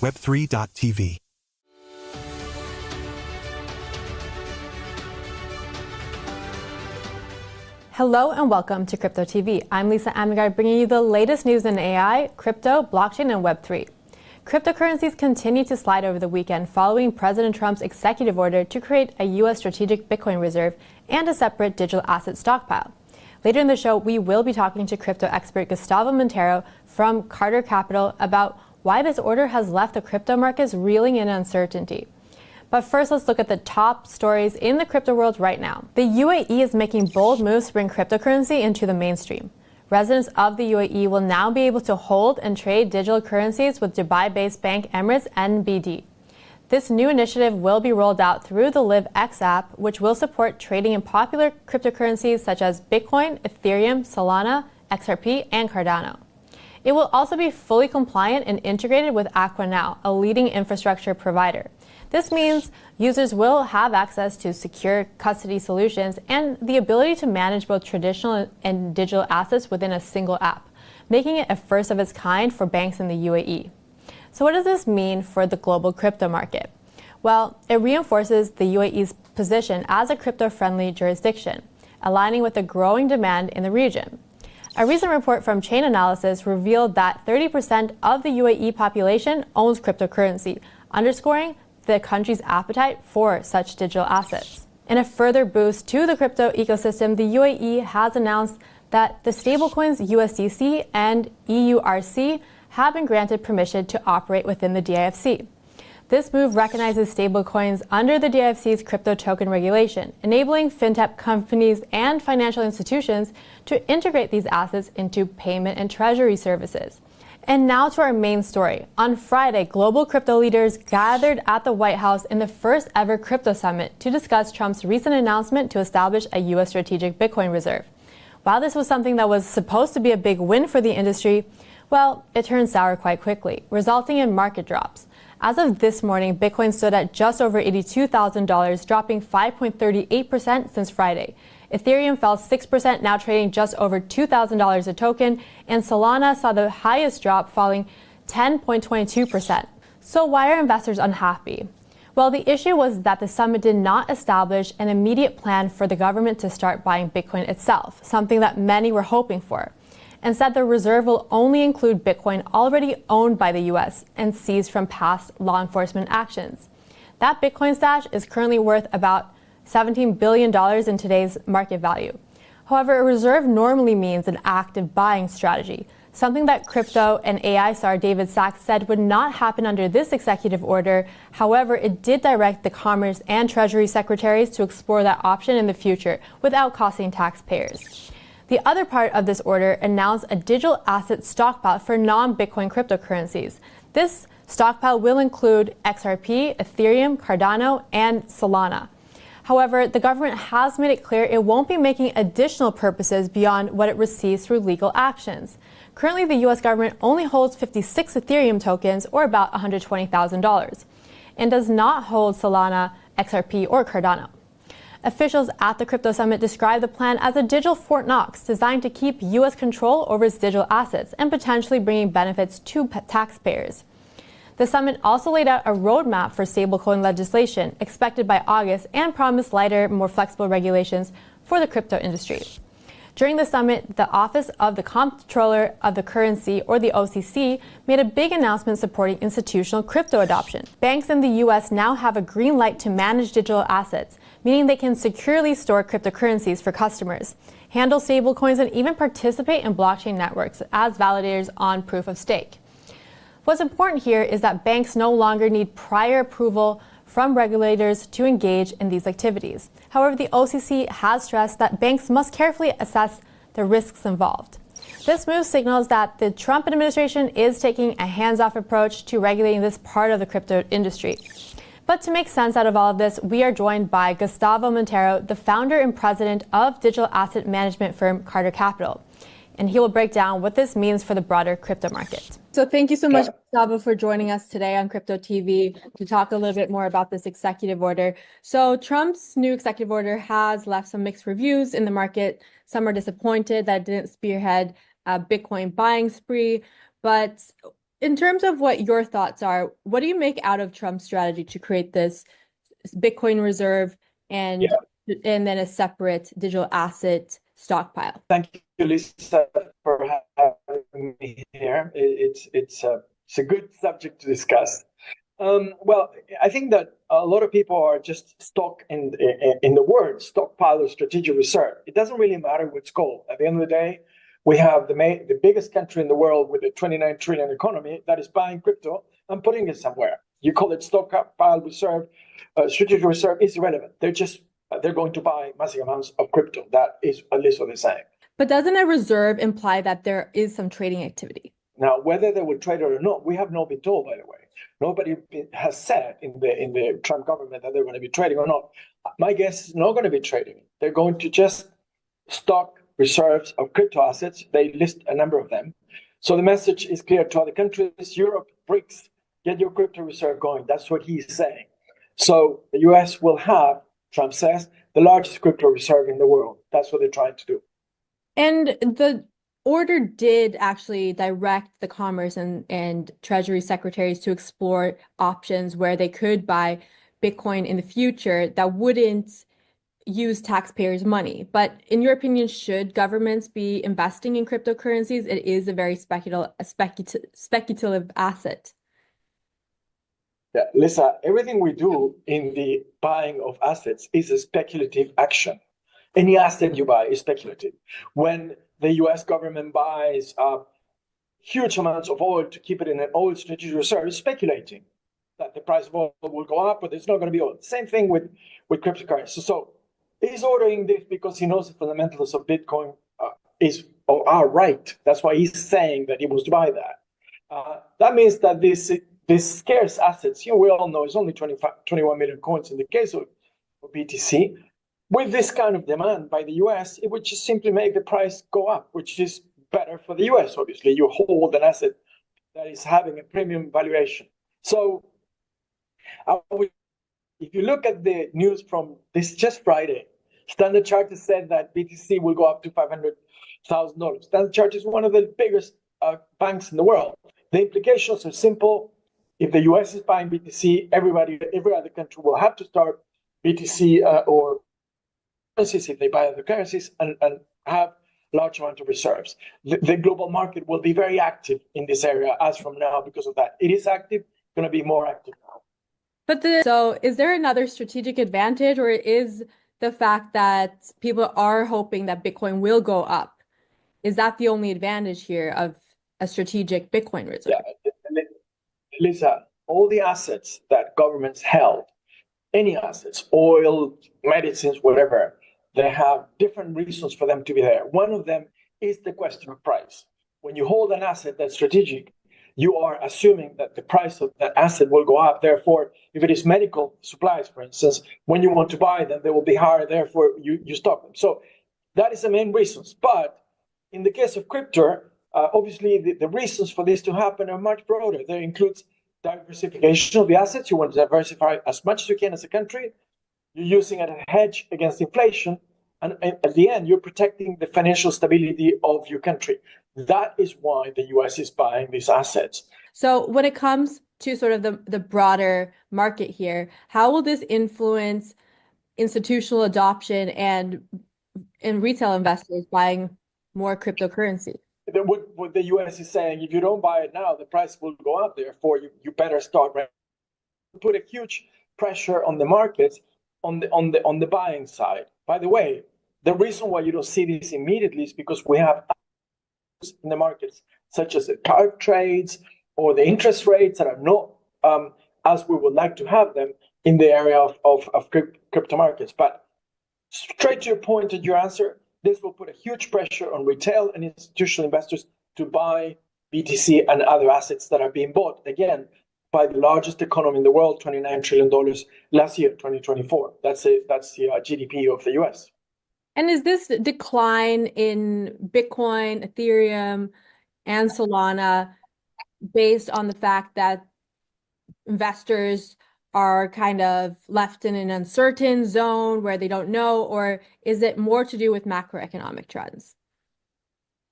Web3.tv. Hello and welcome to Crypto TV. I'm Lisa Amigar, bringing you the latest news in AI, crypto, blockchain, and Web3. Cryptocurrencies continue to slide over the weekend following President Trump's executive order to create a U.S. strategic Bitcoin reserve and a separate digital asset stockpile. Later in the show, we will be talking to crypto expert Gustavo Montero from Carter Capital about why this order has left the crypto markets reeling in uncertainty. But first, let's look at the top stories in the crypto world right now. The UAE is making bold moves to bring cryptocurrency into the mainstream. Residents of the UAE will now be able to hold and trade digital currencies with Dubai-based bank Emirates NBD. This new initiative will be rolled out through the LiveX app, which will support trading in popular cryptocurrencies such as Bitcoin, Ethereum, Solana, XRP, and Cardano. It will also be fully compliant and integrated with Aqua, a leading infrastructure provider. This means users will have access to secure custody solutions and the ability to manage both traditional and digital assets within a single app, making it a first of its kind for banks in the UAE. So what does this mean for the global crypto market? Well, it reinforces the UAE's position as a crypto-friendly jurisdiction, aligning with the growing demand in the region. A recent report from Chain Analysis revealed that 30% of the UAE population owns cryptocurrency, underscoring the country's appetite for such digital assets. In a further boost to the crypto ecosystem, the UAE has announced that the stablecoins USDC and EURC have been granted permission to operate within the DIFC. This move recognizes stablecoins under the DIFC's crypto token regulation, enabling fintech companies and financial institutions to integrate these assets into payment and treasury services. And now to our main story. On Friday, global crypto leaders gathered at the White House in the first ever crypto summit to discuss Trump's recent announcement to establish a U.S. strategic Bitcoin reserve. While this was something that was supposed to be a big win for the industry, well, it turned sour quite quickly, resulting in market drops. As of this morning, Bitcoin stood at just over $82,000, dropping 5.38% since Friday. Ethereum fell 6%, now trading just over $2,000 a token, and Solana saw the highest drop, falling 10.22%. So why are investors unhappy? Well, the issue was that the summit did not establish an immediate plan for the government to start buying Bitcoin itself, something that many were hoping for. Instead, the reserve will only include Bitcoin already owned by the U.S. and seized from past law enforcement actions. That Bitcoin stash is currently worth about $17 billion in today's market value. However, a reserve normally means an active buying strategy, something that crypto and AI star David Sachs said would not happen under this executive order. However, it did direct the Commerce and Treasury secretaries to explore that option in the future without costing taxpayers. The other part of this order announced a digital asset stockpile for non-Bitcoin cryptocurrencies. This stockpile will include XRP, Ethereum, Cardano, and Solana. However, the government has made it clear it won't be making additional purposes beyond what it receives through legal actions. Currently, the U.S. government only holds 56 Ethereum tokens, or about $120,000, and does not hold Solana, XRP, or Cardano. Officials at the Crypto Summit described the plan as a digital Fort Knox designed to keep U.S. control over its digital assets and potentially bringing benefits to taxpayers. The summit also laid out a roadmap for stablecoin legislation expected by August and promised lighter, more flexible regulations for the crypto industry. During the summit, the Office of the Comptroller of the Currency, or the OCC, made a big announcement supporting institutional crypto adoption. Banks in the U.S. now have a green light to manage digital assets, meaning they can securely store cryptocurrencies for customers, handle stablecoins, and even participate in blockchain networks as validators on proof of stake. What's important here is that banks no longer need prior approval from regulators to engage in these activities. However, the OCC has stressed that banks must carefully assess the risks involved. This move signals that the Trump administration is taking a hands-off approach to regulating this part of the crypto industry. But to make sense out of all of this, we are joined by Gustavo Montero, the founder and president of digital asset management firm Carter Capital. And he will break down what this means for the broader crypto market. So thank you so much, Gustavo, for joining us today on Crypto TV to talk a little bit more about this executive order. So Trump's new executive order has left some mixed reviews in the market. Some are disappointed that it didn't spearhead a Bitcoin buying spree. But In terms of what your thoughts are, what do you make out of Trump's strategy to create this Bitcoin reserve and Yeah, and then a separate digital asset stockpile? thank you, Lisa, for having me here. It's a good subject to discuss. Well, I think that a lot of people are just stuck in the word stockpile or strategic reserve. It doesn't really matter what it's called. At the end of the day, we have the biggest country in the world with a 29 trillion economy that is buying crypto and putting it somewhere. You call it stockpile reserve, strategic reserve is irrelevant. They're going to buy massive amounts of crypto. That is at least what they're saying. But doesn't a reserve imply that there is some trading activity? Now, whether they will trade it or not, we have not been told, by the way. Nobody has said in the Trump government that they're going to be trading or not. My guess is not going to be trading. They're going to just stock reserves of crypto assets. They list a number of them. So the message is clear to other countries: Europe, BRICS, get your crypto reserve going. That's what he's saying. So the US will have, Trump says, the largest crypto reserve in the world. That's what they're trying to do. And the order did actually direct the Commerce and Treasury secretaries to explore options where they could buy Bitcoin in the future that wouldn't use taxpayers' money. But in your opinion, should governments be investing in cryptocurrencies? It is a very speculative asset. Yeah, Lisa, everything we do in the buying of assets is a speculative action. Any asset you buy is speculative. When the US government buys huge amounts of oil to keep it in an oil strategic reserve, it's speculating that the price of oil will go up, but there's not going to be oil. Same thing with cryptocurrency. So he's ordering this because he knows the fundamentals of Bitcoin are right. That's why he's saying that he wants to buy that. That means that these scarce assets, we all know it's only 21 million coins in the case of BTC. With this kind of demand by the US, it would just simply make the price go up, which is better for the US, obviously. You hold an asset that is having a premium valuation. So if you look at the news from this just Friday, Standard Chartered said that BTC will go up to $500,000. Standard Chartered is one of the biggest banks in the world. The implications are simple. If the US is buying BTC, every other country will have to start BTC or currencies if they buy other currencies and have large amount of reserves. The global market will be very active in this area as from now because of that. It is active, going to be more active now. So is there another strategic advantage, or is the fact that people are hoping that Bitcoin will go up? Is that the only advantage here of a strategic Bitcoin reserve? Yeah, Lisa, all the assets that governments held, any assets, oil, medicines, whatever, they have different reasons for them to be there. One of them is the question of price. When you hold an asset that's strategic, you are assuming that the price of that asset will go up. Therefore, if it is medical supplies, for instance, when you want to buy them, they will be higher. Therefore, you stock them. So that is the main reasons. But in the case of crypto, obviously the reasons for this to happen are much broader. There includes diversification of the assets. You want to diversify as much as you can as a country. You're using it as a hedge against inflation. And at the end, you're protecting the financial stability of your country. That is why the US is buying these assets. So when it comes to sort of the broader market here, how will this influence institutional adoption and retail investors buying more cryptocurrency? What the US is saying, if you don't buy it now, the price will go up. Therefore, you better start right. Put a huge pressure on the markets on the buying side. By the way, the reason why you don't see this immediately is because we have in the markets, such as the card trades or the interest rates that are not as we would like to have them in the area of crypto markets. But straight to your point and your answer, this will put a huge pressure on retail and institutional investors to buy BTC and other assets that are being bought, again, by the largest economy in the world, $29 trillion last year, 2024. That's the GDP of the US. And is this decline in Bitcoin, Ethereum, and Solana based on the fact that investors are kind of left in an uncertain zone where they don't know, or is it more to do with macroeconomic trends?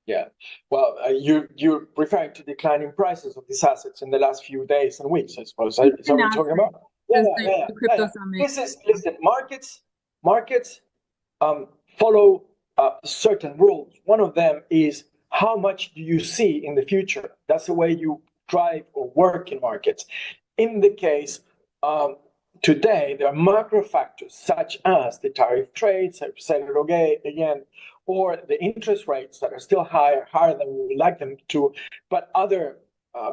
Yeah. Well, you're referring to declining prices of these assets in the last few days and weeks, I suppose. Is that what you're talking about? Yeah, Just yeah, yeah, the yeah, crypto yeah. summit. This is listen. Markets follow certain rules. One of them is how much do you see in the future? That's the way you drive or work in markets. In the case today, there are macro factors such as the tariff trades, I've said it again, or the interest rates that are still higher than we would like them to, but other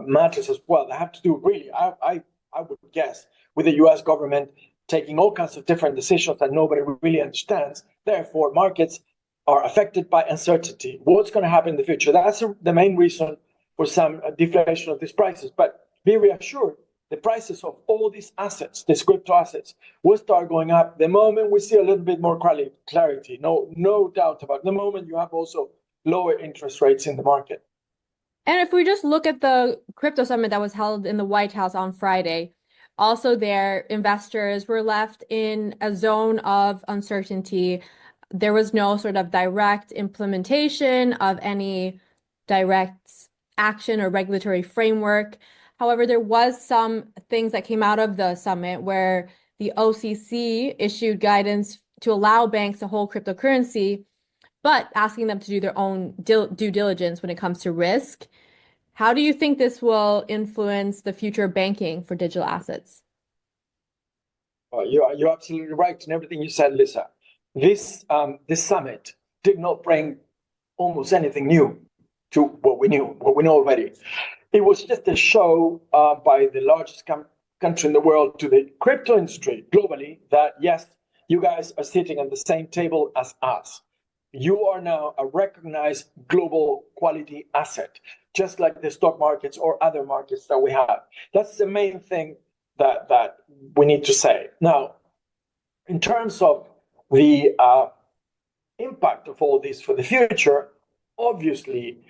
matters as well that have to do really, I would guess, with the US government taking all kinds of different decisions that nobody really understands. Therefore, markets are affected by uncertainty. What's going to happen in the future? That's the main reason for some deflation of these prices. But be reassured, the prices of all these assets, these crypto assets, will start going up the moment we see a little bit more clarity. No doubt about it. The moment you have also lower interest rates in the market. And if we just look at the crypto summit that was held in the White House on Friday, also there, investors were left in a zone of uncertainty. There was no sort of direct implementation of any direct action or regulatory framework. However, there was some things that came out of the summit where the OCC issued guidance to allow banks to hold cryptocurrency, but asking them to do their own due diligence when it comes to risk. How do you think this will influence the future of banking for digital assets? You're absolutely right in everything you said, Lisa. This summit did not bring almost anything new to what we know already. It was just a show by the largest country in the world to the crypto industry globally that, yes, you guys are sitting at the same table as us. You are now a recognized global quality asset, just like the stock markets or other markets that we have. That's the main thing that we need to say. Now, in terms of the impact of all this for the future, obviously,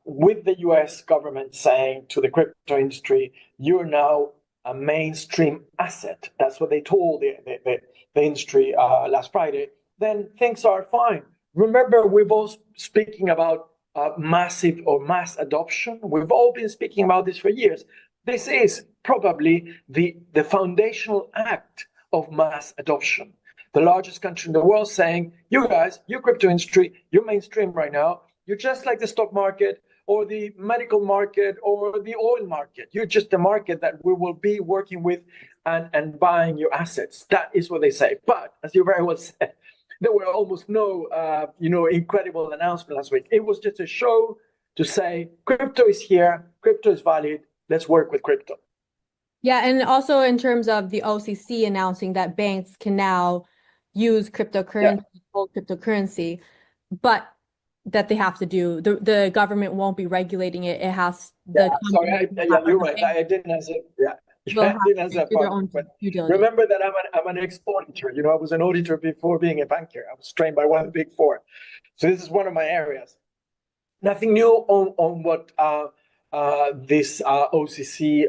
with the US government saying to the crypto industry, you're now a mainstream asset. That's what they told the industry last Friday. Then things are fine. Remember, we've all speaking about massive or mass adoption. We've all been speaking about this for years. This is probably the foundational act of mass adoption. The largest country in the world saying, you guys, your crypto industry, you're mainstream right now. You're just like the stock market or the medical market or the oil market. You're just a market that we will be working with and buying your assets. That is what they say. But as you very well said, there were almost no incredible announcement last week. It was just a show to say crypto is here, crypto is valid, let's work with crypto. Yeah, and also in terms of the OCC announcing that banks can now use cryptocurrency, hold cryptocurrency, but that they have to do the government won't be regulating it. It has Sorry, you're right. I didn't answer. Yeah, I didn't answer that part. But remember that I'm an ex-auditor. I was an auditor before being a banker. I was trained by one of the big four, so this is one of my areas. Nothing new on what this OCC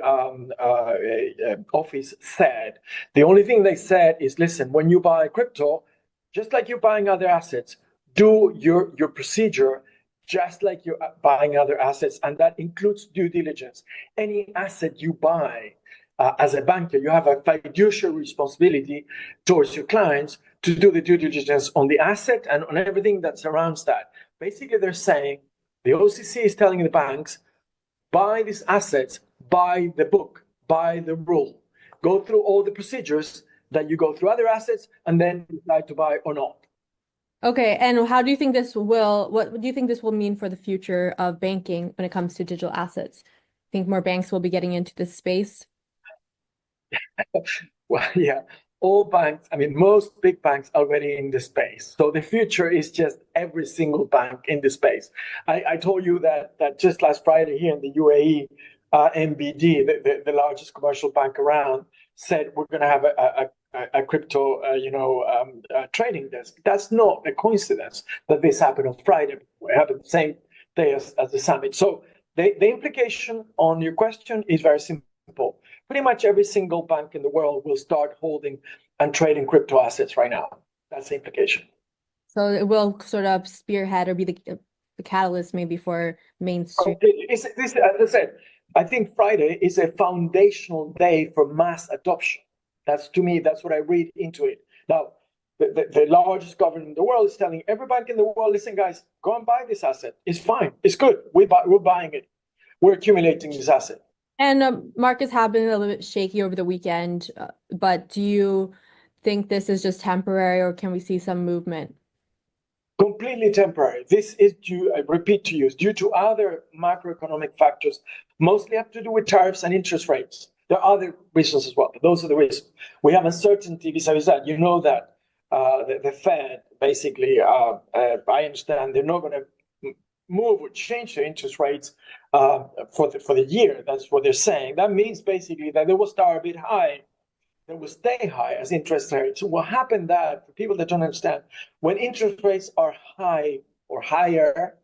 office said. The only thing they said is, listen, when you buy crypto, just like you're buying other assets, do your procedure just like you're buying other assets, and that includes due diligence. Any asset you buy as a banker, you have a fiduciary responsibility towards your clients to do the due diligence on the asset and on everything that surrounds that. Basically, they're saying the OCC is telling the banks, buy these assets, buy the book, buy the rule, go through all the procedures that you go through other assets, and then decide to buy or not. Okay, and what do you think this will mean for the future of banking when it comes to digital assets? Think more banks will be getting into this space? Well, yeah, all banks, most big banks are already in the space. So the future is just every single bank in the space. I told you that just last Friday here in the UAE, MBD, the largest commercial bank around, said we're going to have a crypto, trading desk. That's not a coincidence that this happened on Friday. It happened the same day as the summit. So the implication on your question is very simple. Pretty much every single bank in the world will start holding and trading crypto assets right now. That's the implication. So it will sort of spearhead or be the catalyst maybe for mainstream. As I said, I think Friday is a foundational day for mass adoption. To me, that's what I read into it. Now, the largest government in the world is telling every bank in the world, listen, guys, go and buy this asset. It's fine. It's good. We're buying it. We're accumulating this asset. And markets have been a little bit shaky over the weekend, but do you think this is just temporary, or can we see some movement? Completely temporary. This is due, I repeat to you, due to other macroeconomic factors, mostly have to do with tariffs and interest rates. There are other reasons as well, but those are the reasons. We have uncertainty vis-a-vis that. You know that the Fed, basically, I understand they're not going to move or change their interest rates for the year. That's what they're saying. That means basically that they will start a bit high. They will stay high as interest rates. So what happened that, for people that don't understand, when interest rates are high or higher,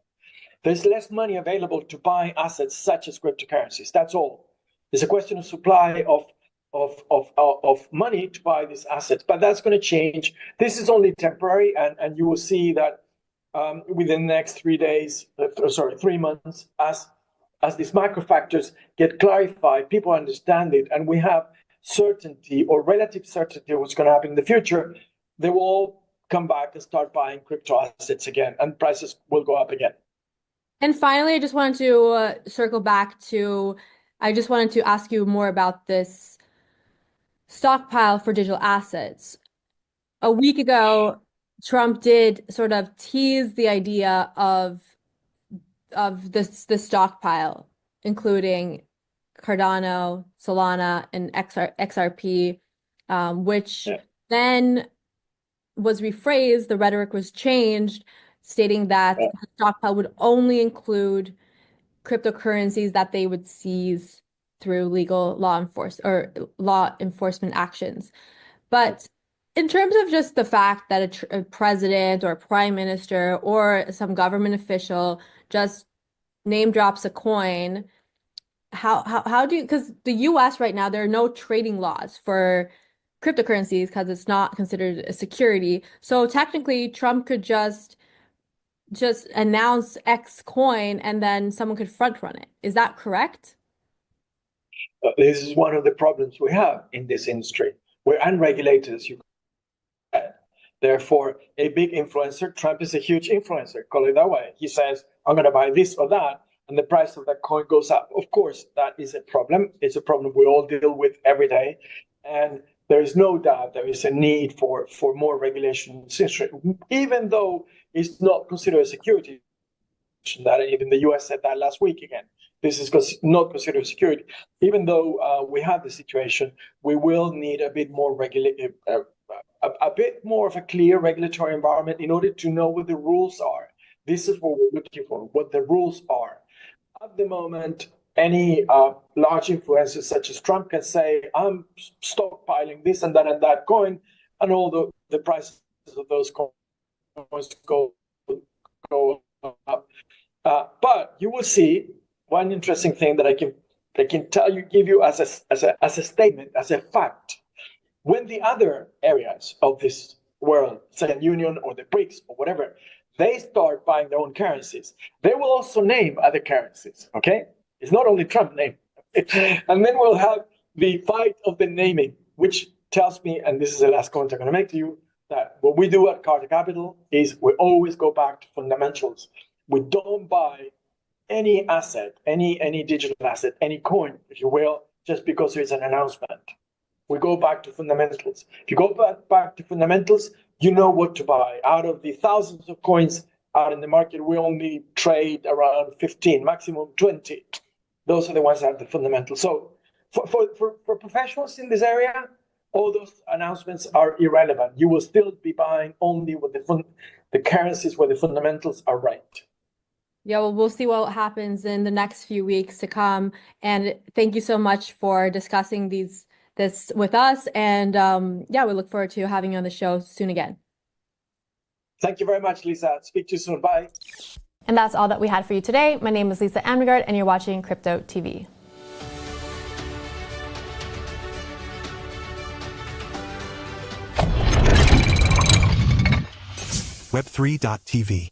there's less money available to buy assets such as cryptocurrencies. That's all. It's a question of supply of money to buy these assets. But that's going to change. This is only temporary, and you will see that within the next 3 months, as these macro factors get clarified, people understand it, and we have certainty or relative certainty of what's going to happen in the future, they will all come back and start buying crypto assets again, and prices will go up again. And finally, I just wanted to circle back to, I just wanted to ask you more about this stockpile for digital assets. A week ago, Trump did sort of tease the idea of this stockpile, including Cardano, Solana, and XRP, which then was rephrased. The rhetoric was changed, stating that the stockpile would only include cryptocurrencies that they would seize through legal law enforcement actions. But in terms of just the fact that a president or a prime minister or some government official just name drops a coin, how do you, because the US right now, there are no trading laws for cryptocurrencies because it's not considered a security. So technically Trump could just announce X coin and then someone could front run it. Is that correct? This is one of the problems we have in this industry. We're unregulated, as you call it. Therefore, a big influencer, Trump is a huge influencer, call it that way. He says, I'm going to buy this or that, and the price of that coin goes up. Of course, that is a problem. It's a problem we all deal with every day. And there is no doubt there is a need for more regulation, even though it's not considered a security. That even the US said that last week again. This is not considered security. Even though we have the situation, we will need a bit more a bit more of a clear regulatory environment in order to know what the rules are. This is what we're looking for, what the rules are. At the moment, any large influencers such as Trump can say, I'm stockpiling this and that coin, and all the prices of those coins go up. But you will see one interesting thing that I can give you as a statement, as a fact. When the other areas of this world, Second Union or the BRICS or whatever, they start buying their own currencies, they will also name other currencies, okay? It's not only Trump name. And then we'll have the fight of the naming, which tells me, and this is the last comment I'm going to make to you, that what we do at Carter Capital is we always go back to fundamentals. We don't buy any asset, any digital asset, any coin, if you will, just because there's an announcement. We go back to fundamentals. If you go back to fundamentals, you know what to buy. Out of the thousands of coins out in the market, we only trade around 15, maximum 20. Those are the ones that have the fundamentals. So for professionals in this area, all those announcements are irrelevant. You will still be buying only with the currencies where the fundamentals are right. Yeah, well, we'll see what happens in the next few weeks to come. And thank you so much for discussing this with us. And yeah, we look forward to having you on the show soon again. Thank you very much, Lisa. Speak to you soon. Bye. And that's all that we had for you today. My name is Lisa Amigard, and you're watching Crypto TV. Web3.tv